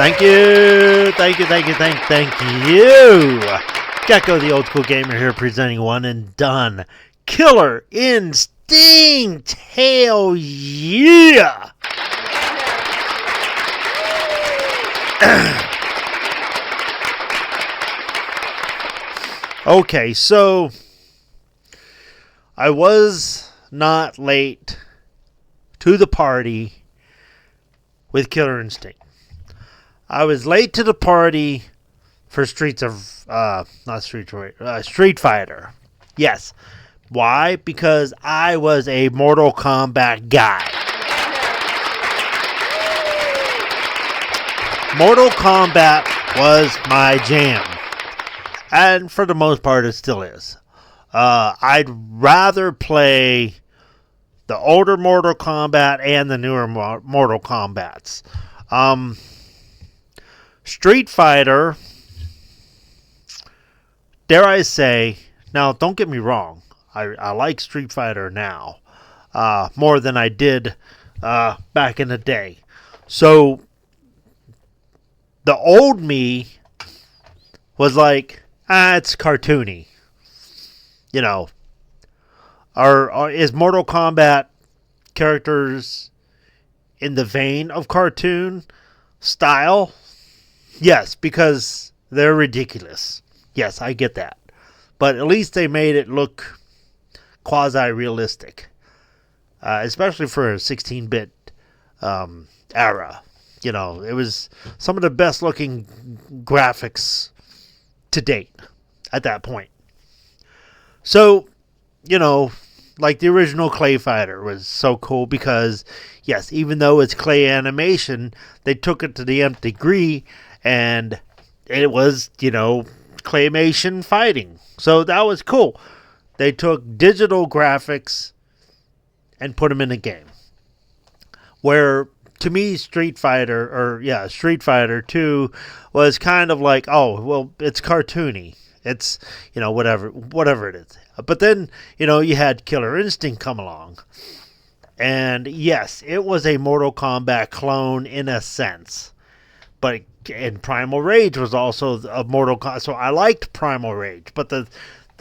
Thank you. Thank you. Gecko, the old school gamer here, presenting one and done. Killer Instinct. Hell yeah. Okay, so I was not late to the party with Killer Instinct. I was late to the party for Street Fighter. Yes. Why? Because I was a Mortal Kombat guy. Mortal Kombat was my jam. And for the most part, it still is. I'd rather play the older Mortal Kombat and the newer Mortal Kombats. Street Fighter, dare I say, now don't get me wrong, I like Street Fighter now more than I did back in the day. So the old me was like, it's cartoony. You know, is Mortal Kombat characters in the vein of cartoon style? Yes, because they're ridiculous. Yes, I get that. But at least they made it look quasi-realistic. Especially for a 16-bit era. You know, it was some of the best-looking graphics to date at that point. So, you know, like the original Clay Fighter was so cool because, yes, even though it's clay animation, they took it to the nth degree. And it was, you know, claymation fighting. So that was cool. They took digital graphics and put them in a game. Where, to me, Street Fighter 2 was kind of like, oh, well, it's cartoony. It's, you know, whatever it is. But then, you know, you had Killer Instinct come along. And yes, it was a Mortal Kombat clone in a sense. But and Primal Rage was also a Mortal Kombat. So I liked Primal Rage. But the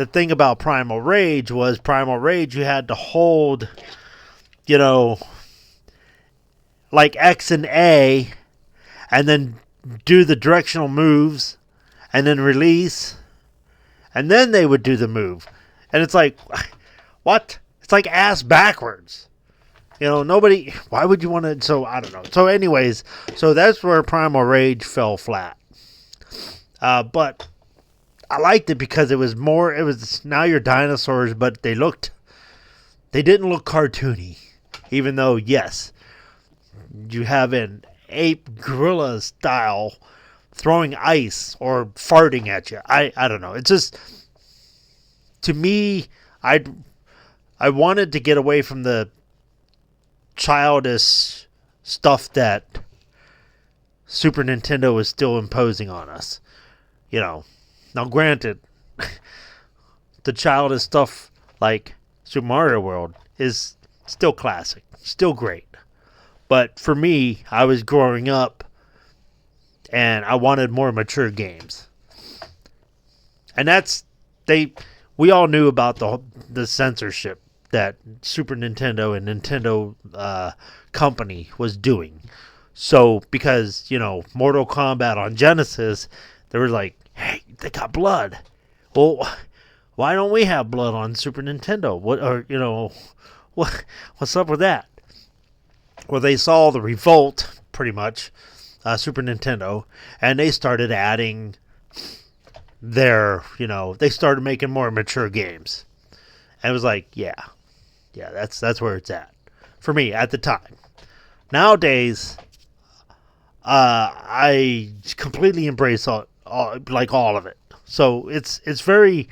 thing about Primal Rage you had to hold, you know, like X and A, and then do the directional moves, and then release, and then they would do the move. And it's like, what? It's like ass backwards. You know, why would you want to, so I don't know. So anyways, so that's where Primal Rage fell flat. But I liked it because it was now you're dinosaurs, but they didn't look cartoony. Even though, yes, you have an ape gorilla style throwing ice or farting at you. I don't know. It's just, to me, I wanted to get away from the childish stuff that Super Nintendo is still imposing on us. You know, now granted, the childish stuff like Super Mario World is still classic, still great. But for me, I was growing up and I wanted more mature games. And we all knew about the censorship that Super Nintendo and Nintendo company was doing. So because, Mortal Kombat on Genesis, they were like, hey, they got blood. Well, why don't we have blood on Super Nintendo? What's up with that? Well, they saw the revolt, pretty much, Super Nintendo, and they started adding they started making more mature games. And it was like, yeah, that's where it's at. For me, at the time. Nowadays, I completely embrace all of it. So it's very...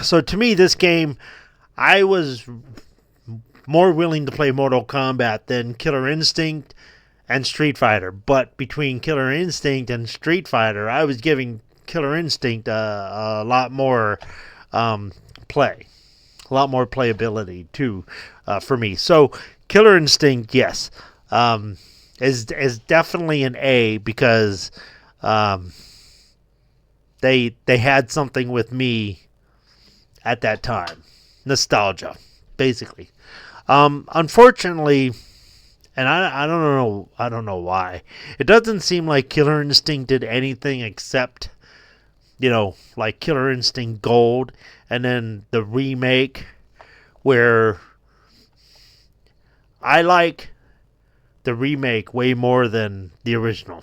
So to me, this game, I was more willing to play Mortal Kombat than Killer Instinct and Street Fighter. But between Killer Instinct and Street Fighter, I was giving Killer Instinct a lot more play. A lot more playability, too, for me. So, Killer Instinct, yes, is definitely an A because they had something with me at that time. Nostalgia, basically. Unfortunately, and I don't know why, it doesn't seem like Killer Instinct did anything except, like Killer Instinct Gold, and then the remake, where I like the remake way more than the original.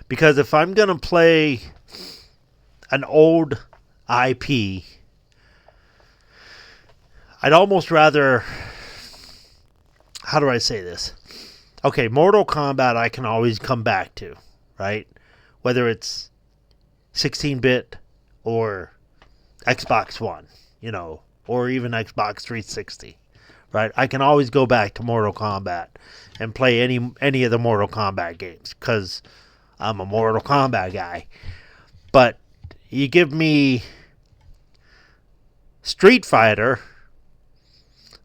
Because if I'm going to play an old IP, I'd almost rather... How do I say this? Okay, Mortal Kombat I can always come back to, right? Whether it's 16-bit or Xbox One, or even Xbox 360, right? I can always go back to Mortal Kombat and play any of the Mortal Kombat games because I'm a Mortal Kombat guy. But you give me Street Fighter,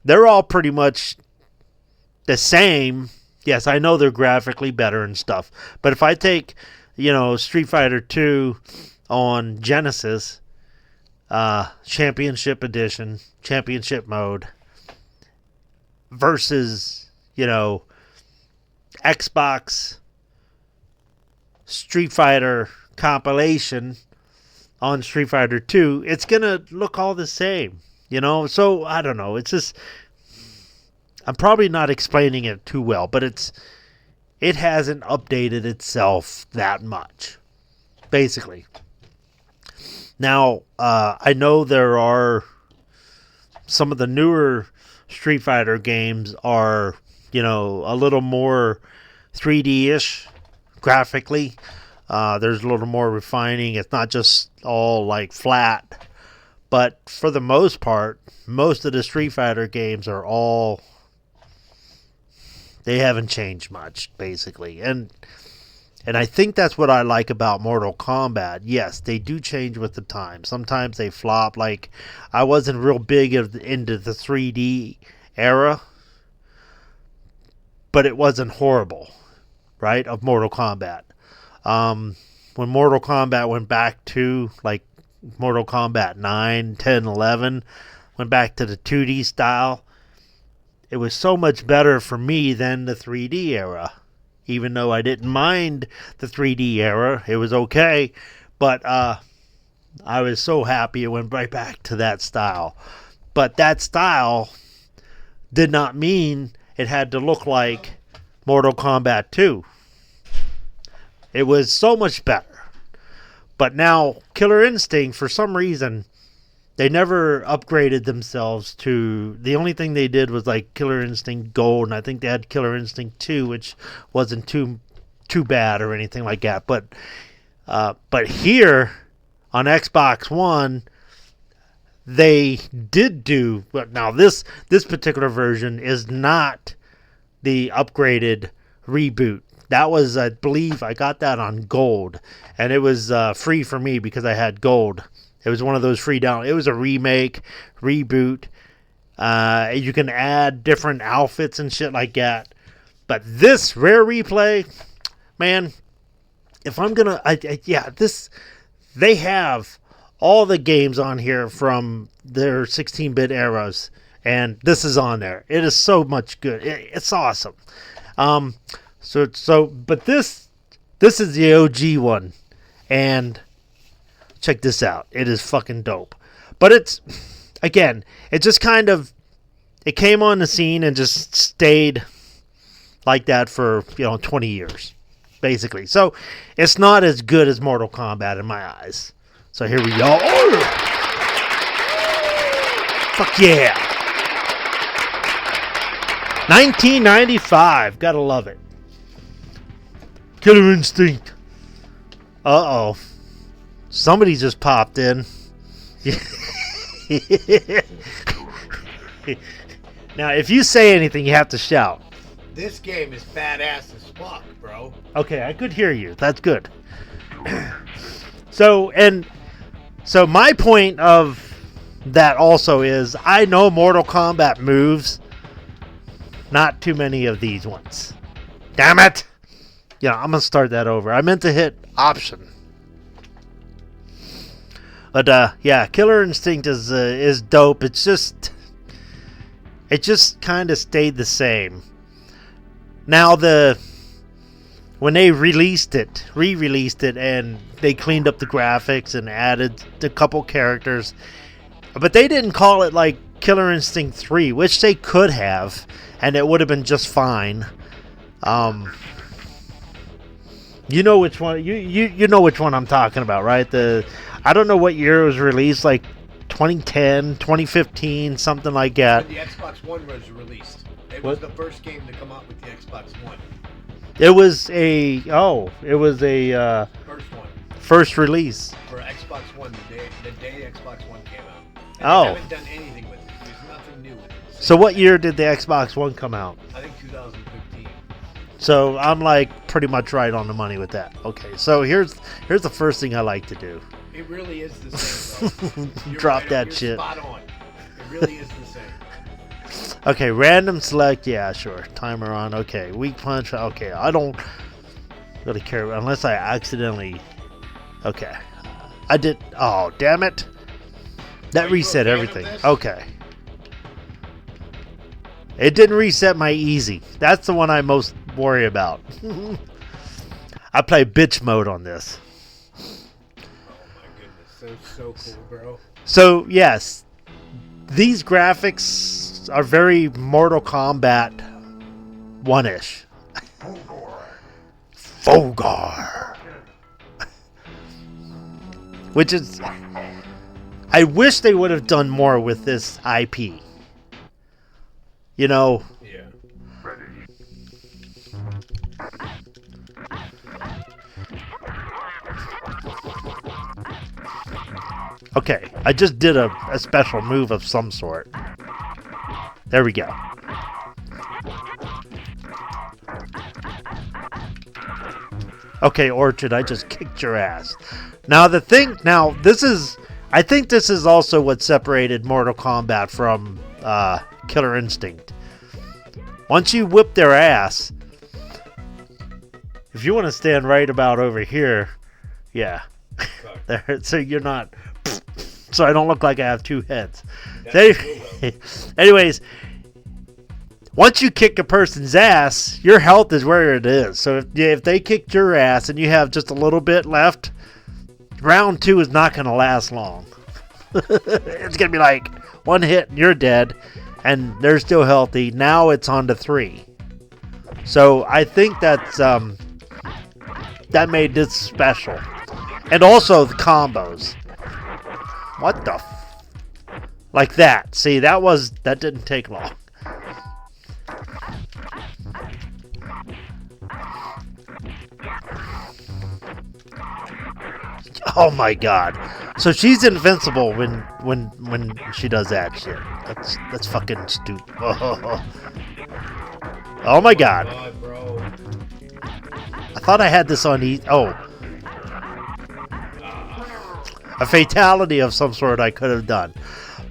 they're all pretty much the same. Yes, I know they're graphically better and stuff. But if I take, Street Fighter 2 on Genesis, Championship Edition, Championship Mode, versus, Xbox Street Fighter compilation on Street Fighter 2, it's going to look all the same, So, I don't know. It's just... I'm probably not explaining it too well, but it hasn't updated itself that much, basically. Now, I know there are some of the newer Street Fighter games are, a little more 3D-ish graphically. There's a little more refining. It's not just all like flat. But for the most part, most of the Street Fighter games are all... They haven't changed much, basically. And I think that's what I like about Mortal Kombat. Yes, they do change with the time. Sometimes they flop. Like, I wasn't real big into the 3D era, but it wasn't horrible, right, of Mortal Kombat. When Mortal Kombat went back to, like, Mortal Kombat 9, 10, 11, went back to the 2D style, it was so much better for me than the 3D era. Even though I didn't mind the 3D era, it was okay. But I was so happy it went right back to that style. But that style did not mean it had to look like Mortal Kombat 2. It was so much better. But now, Killer Instinct, for some reason... They never upgraded themselves to... The only thing they did was like Killer Instinct Gold, and I think they had Killer Instinct 2, which wasn't too bad or anything like that. But here on Xbox One, they did do... But now this particular version is not the upgraded reboot. That was, I believe, I got that on Gold, and it was free for me because I had Gold. It was one of those free down. It was a remake, reboot. You can add different outfits and shit like that. But this rare replay, man, if I'm gonna, they have all the games on here from their 16-bit eras, and this is on there. It is so much good. It's awesome. But this is the OG one, and check this out. It is fucking dope. But it just kind of, it came on the scene and just stayed like that for 20 years, basically. So it's not as good as Mortal Kombat in my eyes. So here we go. Oh! Fuck yeah! 1995. Gotta love it. Killer Instinct. Uh-oh. Somebody just popped in. Now, if you say anything, you have to shout. This game is badass as fuck, bro. Okay, I could hear you. That's good. So my point of that also is, I know Mortal Kombat moves. Not too many of these ones. Damn it! Yeah, I'm gonna start that over. I meant to hit option. But yeah, Killer Instinct is dope. It just kind of stayed the same. Now when they re-released it, and they cleaned up the graphics and added a couple characters, but they didn't call it like Killer Instinct 3, which they could have, and it would have been just fine. You know which one you know which one I'm talking about, right? I don't know what year it was released, like 2010, 2015, something like that. When the Xbox One was released. It was the first game to come out with the Xbox One. It was a First one. First release. For Xbox One, the day Xbox One came out. And Oh. They haven't done anything with it. There's nothing new with it. So what year did the Xbox One come out? I think 2015. So I'm like pretty much right on the money with that. Okay, so here's the first thing I like to do. It really is the same, bro. You're Drop right, that you're shit. Spot on. It really is the same. Okay, random select, yeah, sure. Timer on, okay. Weak punch, okay. I don't really care unless I accidentally. Okay, I did. Oh, damn it! That reset everything. Okay. It didn't reset my easy. That's the one I most worry about. I play bitch mode on this. Oh my goodness, so cool, bro. So yes, these graphics are very Mortal Kombat 1-ish. Fogar. Which is, I wish they would have done more with this IP. You know. Yeah. Okay, I just did a special move of some sort. There we go. Okay, Orchard, I just kicked your ass. Now I think this is also what separated Mortal Kombat from Killer Instinct. Once you whip their ass, if you want to stand right about over here, yeah. There, so you're not, so I don't look like I have two heads. Anyways, once you kick a person's ass, your health is where it is. So if they kicked your ass and you have just a little bit left, round 2 is not going to last long. It's going to be like one hit and you're dead, and they're still healthy. Now it's on to 3. So I think that's that made this special. And also the combos. What the like that. See, that didn't take long. Oh my god. So she's invincible when she does that shit. That's fucking stupid. Oh my god. I thought I had this on a fatality of some sort I could have done.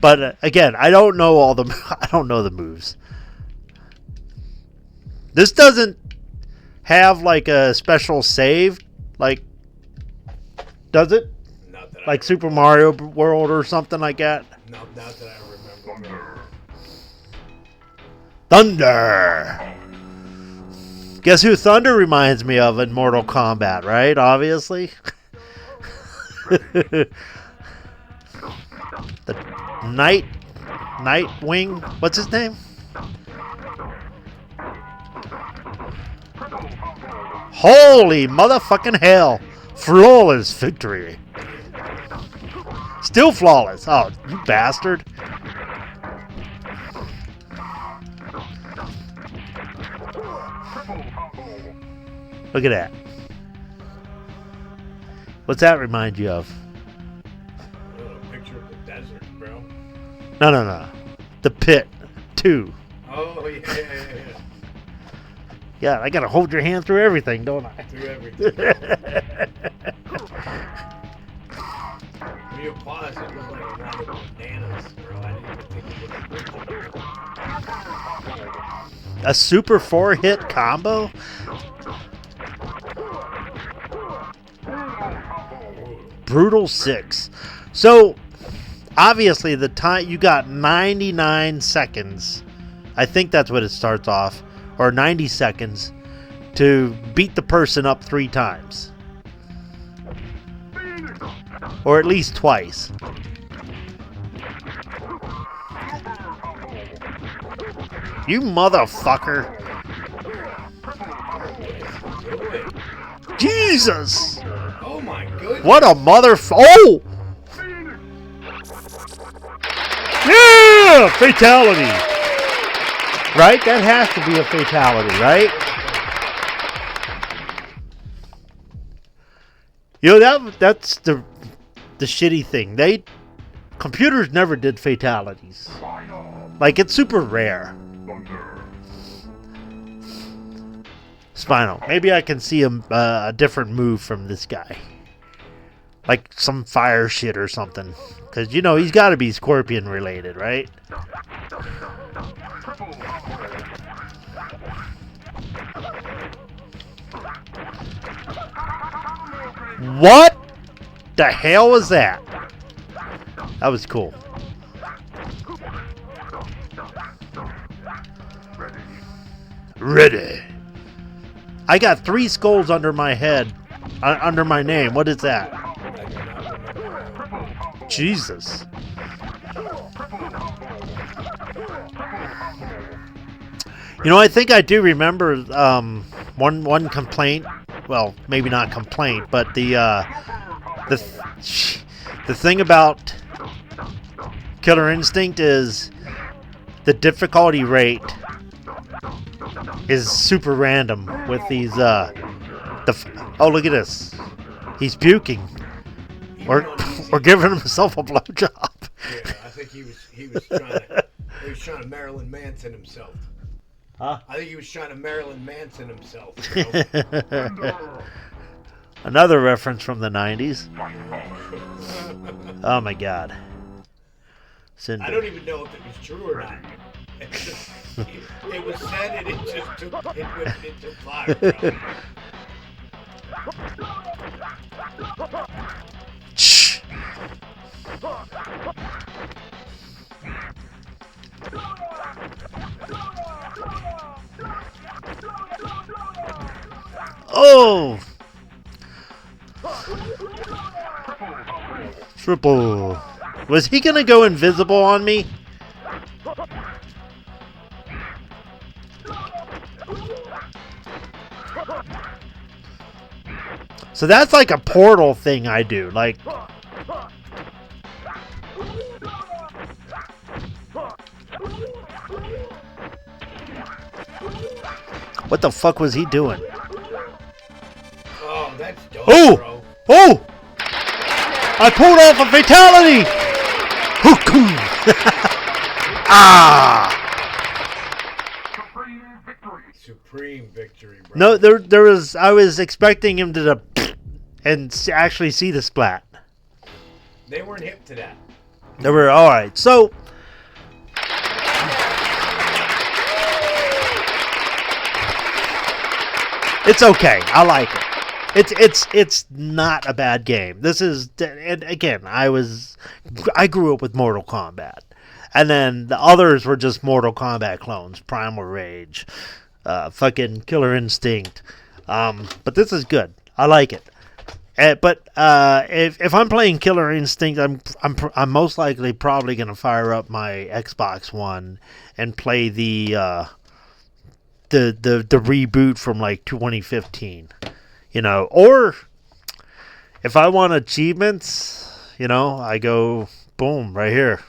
But again, I don't know the moves. This doesn't have like a special save, like, does it? Not that Like Super Mario World or something like that? No, not that I remember. Thunder! Guess who Thunder reminds me of in Mortal Kombat, right? Obviously. The Nightwing? What's his name? Holy motherfucking hell. Flawless victory. Still flawless. Oh, you bastard. Look at that. What's that remind you of? A picture of the desert, bro. No. The Pit 2. Oh, yeah. Yeah, I gotta hold your hand through everything, don't I? Through everything. When you pause, it looked like a round of bananas, bro. I didn't even think it was A super 4-hit combo? Brutal 6. So, obviously, the time you got 99 seconds. I think that's what it starts off. Or 90 seconds to beat the person up 3 times. Or at least twice. You motherfucker. Jesus! Oh my goodness! What a Oh! Yeah! Fatality! Right? That has to be a fatality, right? You know, that's the shitty thing. Computers never did fatalities. Like, it's super rare. Spinal. Maybe I can see a different move from this guy. Like some fire shit or something. Because, you know, he's got to be Scorpion related, right? What the hell was that? That was cool. Ready. I got 3 skulls under my head. Under my name. What is that? Jesus. You know, I think I do remember one complaint. Well, maybe not complaint, but the thing about Killer Instinct is the difficulty rate is super random with these oh, look at this. He's puking. Or giving himself a blowjob. Yeah, I think he was trying to Marilyn Manson himself. Huh? I think he was trying to Marilyn Manson himself. Another reference from the 90s. Oh my god. Cinder. I don't even know if it was true or not. It was said and it went into fire, bro. Shh. Oh! Triple. Was he gonna go invisible on me? So that's like a portal thing I do. Like, what the fuck was he doing? Oh, that's dope, Oh! bro. Oh! I pulled off a fatality! Ah! Supreme victory, bro. No, there was. I was expecting him to actually see the splat. They weren't hip to that. They were all right. So It's okay. I like it. It's not a bad game. This is, and again, I grew up with Mortal Kombat, and then the others were just Mortal Kombat clones, Primal Rage, fucking Killer Instinct. But this is good. I like it. But if I'm playing Killer Instinct, I'm most likely probably gonna fire up my Xbox One and play the reboot from like 2015. Or if I want achievements, I go boom right here.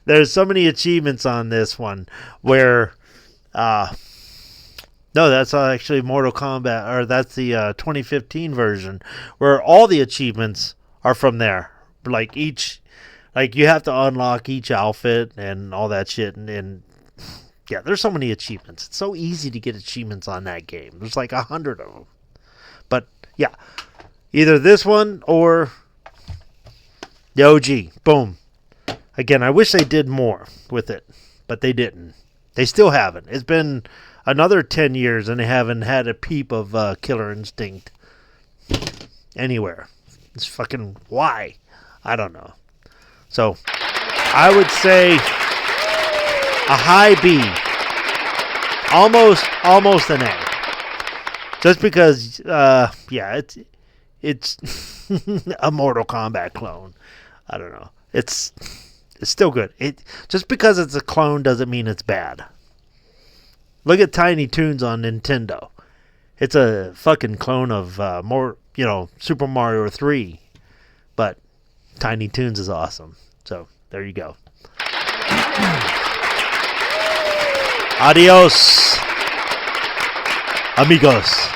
There's so many achievements on this one where no, that's actually Mortal Kombat, or that's the 2015 version, where all the achievements are from there. Like you have to unlock each outfit and all that shit, and yeah, there's so many achievements. It's so easy to get achievements on that game. There's like 100 of them. But yeah, either this one or the OG. Boom. Again, I wish they did more with it, but they didn't. They still haven't. It's been another 10 years and they haven't had a peep of Killer Instinct anywhere. It's fucking why? I don't know. So I would say a high B. Almost an A. Just because it's a Mortal Kombat clone. I don't know. It's still good. Just because it's a clone doesn't mean it's bad. Look at Tiny Toons on Nintendo. It's a fucking clone of Super Mario 3. But Tiny Toons is awesome. So, there you go. Adios, amigos.